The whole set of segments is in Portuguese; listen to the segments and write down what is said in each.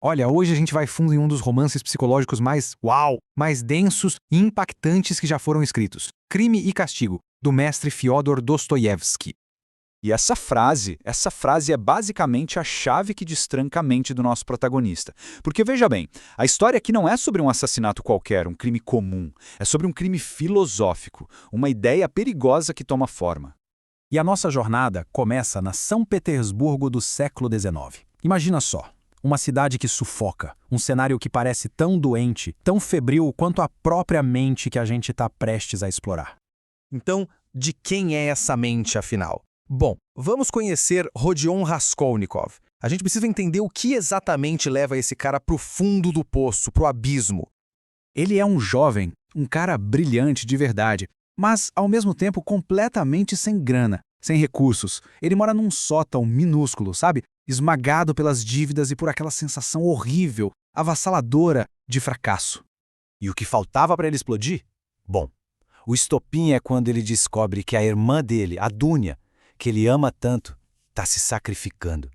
Olha, hoje a gente vai fundo em um dos romances psicológicos mais densos e impactantes que já foram escritos. Crime e Castigo, do mestre Fyodor Dostoiévski. E essa frase é basicamente a chave que destranca a mente do nosso protagonista. Porque veja bem, a história aqui não é sobre um assassinato qualquer, um crime comum. É sobre um crime filosófico, uma ideia perigosa que toma forma. E a nossa jornada começa na São Petersburgo do século XIX. Imagina só, uma cidade que sufoca, um cenário que parece tão doente, tão febril quanto a própria mente que a gente está prestes a explorar. Então, de quem é essa mente, afinal? Bom, vamos conhecer Rodion Raskolnikov. A gente precisa entender o que exatamente leva esse cara pro fundo do poço, pro abismo. Ele é um jovem, um cara brilhante de verdade, mas ao mesmo tempo completamente sem grana, sem recursos. Ele mora num sótão minúsculo, sabe? Esmagado pelas dívidas e por aquela sensação horrível, avassaladora de fracasso. E o que faltava para ele explodir? Bom, o estopim é quando ele descobre que a irmã dele, a Dunya, que ele ama tanto, está se sacrificando.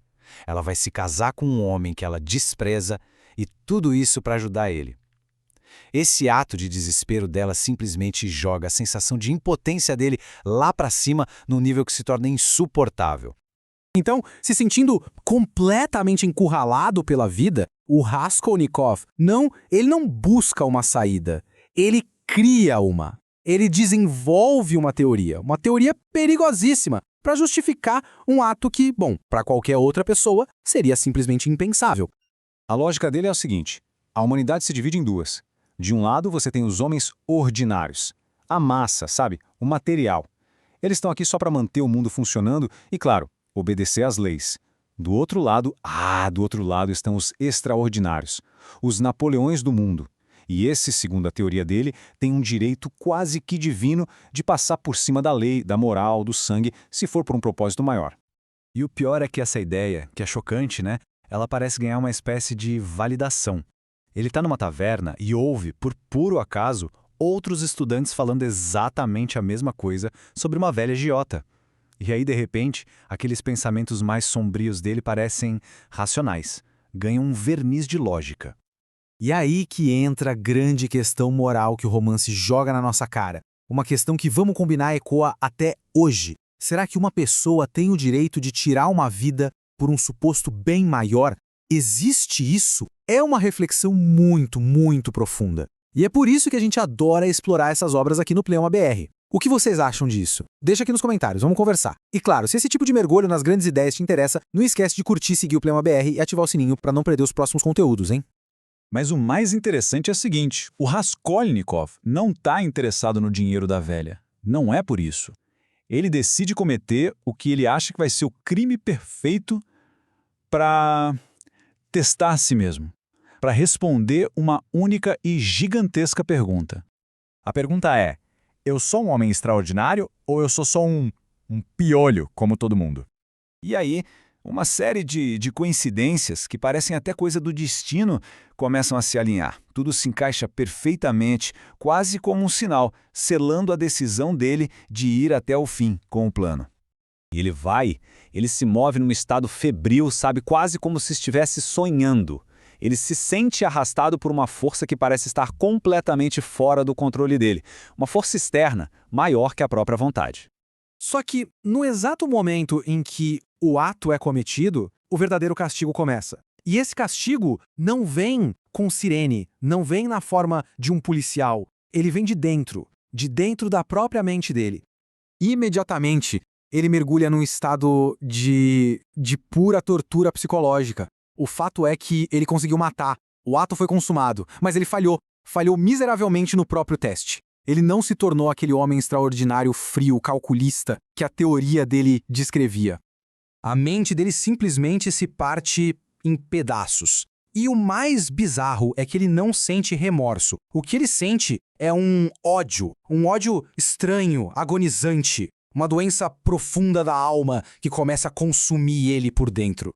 Ela vai se casar com um homem que ela despreza e tudo isso para ajudar ele. Esse ato de desespero dela simplesmente joga a sensação de impotência dele lá para cima num nível que se torna insuportável. Então, se sentindo completamente encurralado pela vida, o Raskolnikov ele não busca uma saída, ele cria uma. Ele desenvolve uma teoria perigosíssima, para justificar um ato que, bom, para qualquer outra pessoa, seria simplesmente impensável. A lógica dele é o seguinte: a humanidade se divide em duas. De um lado, você tem os homens ordinários. A massa, sabe? O material. Eles estão aqui só para manter o mundo funcionando e, claro, obedecer às leis. Do outro lado estão os extraordinários, os Napoleões do mundo. E esse, segundo a teoria dele, tem um direito quase que divino de passar por cima da lei, da moral, do sangue, se for por um propósito maior. E o pior é que essa ideia, que é chocante, né? Ela parece ganhar uma espécie de validação. Ele está numa taverna e ouve, por puro acaso, outros estudantes falando exatamente a mesma coisa sobre uma velha agiota. E aí, de repente, aqueles pensamentos mais sombrios dele parecem racionais, ganham um verniz de lógica. E aí que entra a grande questão moral que o romance joga na nossa cara. Uma questão que, vamos combinar, ecoa até hoje. Será que uma pessoa tem o direito de tirar uma vida por um suposto bem maior? Existe isso? É uma reflexão muito, muito profunda. E é por isso que a gente adora explorar essas obras aqui no Pleoma BR. O que vocês acham disso? Deixa aqui nos comentários, vamos conversar. E claro, se esse tipo de mergulho nas grandes ideias te interessa, não esquece de curtir, seguir o Pleoma BR e ativar o sininho para não perder os próximos conteúdos, hein? Mas o mais interessante é o seguinte: o Raskolnikov não está interessado no dinheiro da velha. Não é por isso. Ele decide cometer o que ele acha que vai ser o crime perfeito para testar a si mesmo, para responder uma única e gigantesca pergunta. A pergunta é: eu sou um homem extraordinário ou eu sou só um piolho como todo mundo? E aí, uma série de coincidências que parecem até coisa do destino começam a se alinhar. Tudo se encaixa perfeitamente, quase como um sinal, selando a decisão dele de ir até o fim com o plano. E ele se move num estado febril, sabe, quase como se estivesse sonhando. Ele se sente arrastado por uma força que parece estar completamente fora do controle dele. Uma força externa, maior que a própria vontade. Só que, no exato momento em que o ato é cometido, o verdadeiro castigo começa. E esse castigo não vem com sirene, não vem na forma de um policial. Ele vem de dentro da própria mente dele. Imediatamente, ele mergulha num estado de pura tortura psicológica. O fato é que ele conseguiu matar, o ato foi consumado, mas ele falhou miseravelmente no próprio teste. Ele não se tornou aquele homem extraordinário, frio, calculista que a teoria dele descrevia. A mente dele simplesmente se parte em pedaços. E o mais bizarro é que ele não sente remorso. O que ele sente é um ódio estranho, agonizante, uma doença profunda da alma que começa a consumir ele por dentro.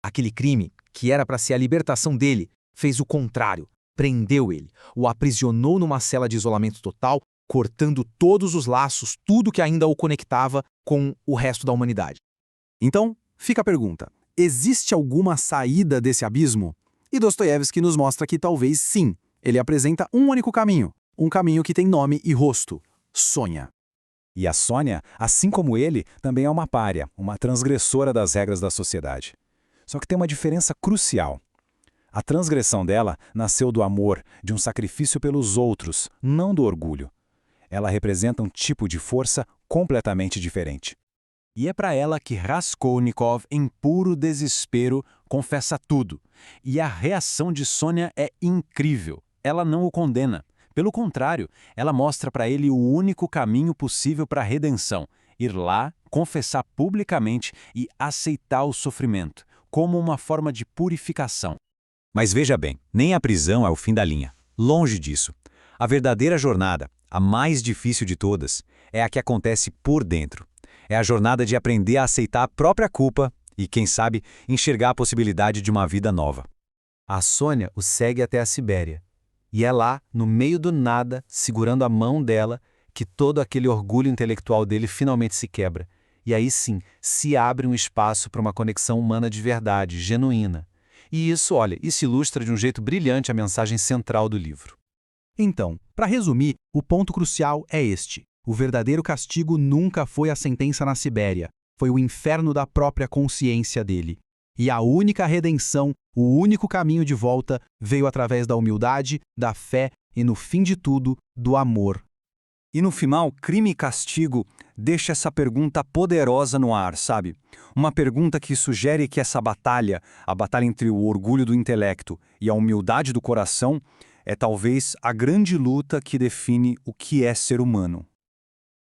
Aquele crime, que era para ser a libertação dele, fez o contrário. Prendeu ele, o aprisionou numa cela de isolamento total, cortando todos os laços, tudo que ainda o conectava com o resto da humanidade. Então, fica a pergunta: existe alguma saída desse abismo? E Dostoiévski nos mostra que talvez sim, ele apresenta um único caminho, um caminho que tem nome e rosto: Sônia. E a Sônia, assim como ele, também é uma pária, uma transgressora das regras da sociedade. Só que tem uma diferença crucial. A transgressão dela nasceu do amor, de um sacrifício pelos outros, não do orgulho. Ela representa um tipo de força completamente diferente. E é para ela que Raskolnikov, em puro desespero, confessa tudo. E a reação de Sônia é incrível. Ela não o condena. Pelo contrário, ela mostra para ele o único caminho possível para a redenção: ir lá, confessar publicamente e aceitar o sofrimento, como uma forma de purificação. Mas veja bem, nem a prisão é o fim da linha. Longe disso. A verdadeira jornada, a mais difícil de todas, é a que acontece por dentro. É a jornada de aprender a aceitar a própria culpa e, quem sabe, enxergar a possibilidade de uma vida nova. A Sônia o segue até a Sibéria. E é lá, no meio do nada, segurando a mão dela, que todo aquele orgulho intelectual dele finalmente se quebra. E aí sim, se abre um espaço para uma conexão humana de verdade, genuína. E isso, olha, isso ilustra de um jeito brilhante a mensagem central do livro. Então, para resumir, o ponto crucial é este: o verdadeiro castigo nunca foi a sentença na Sibéria, foi o inferno da própria consciência dele. E a única redenção, o único caminho de volta, veio através da humildade, da fé e, no fim de tudo, do amor. E no final, Crime e Castigo deixa essa pergunta poderosa no ar, sabe? Uma pergunta que sugere que essa batalha, a batalha entre o orgulho do intelecto e a humildade do coração, é talvez a grande luta que define o que é ser humano.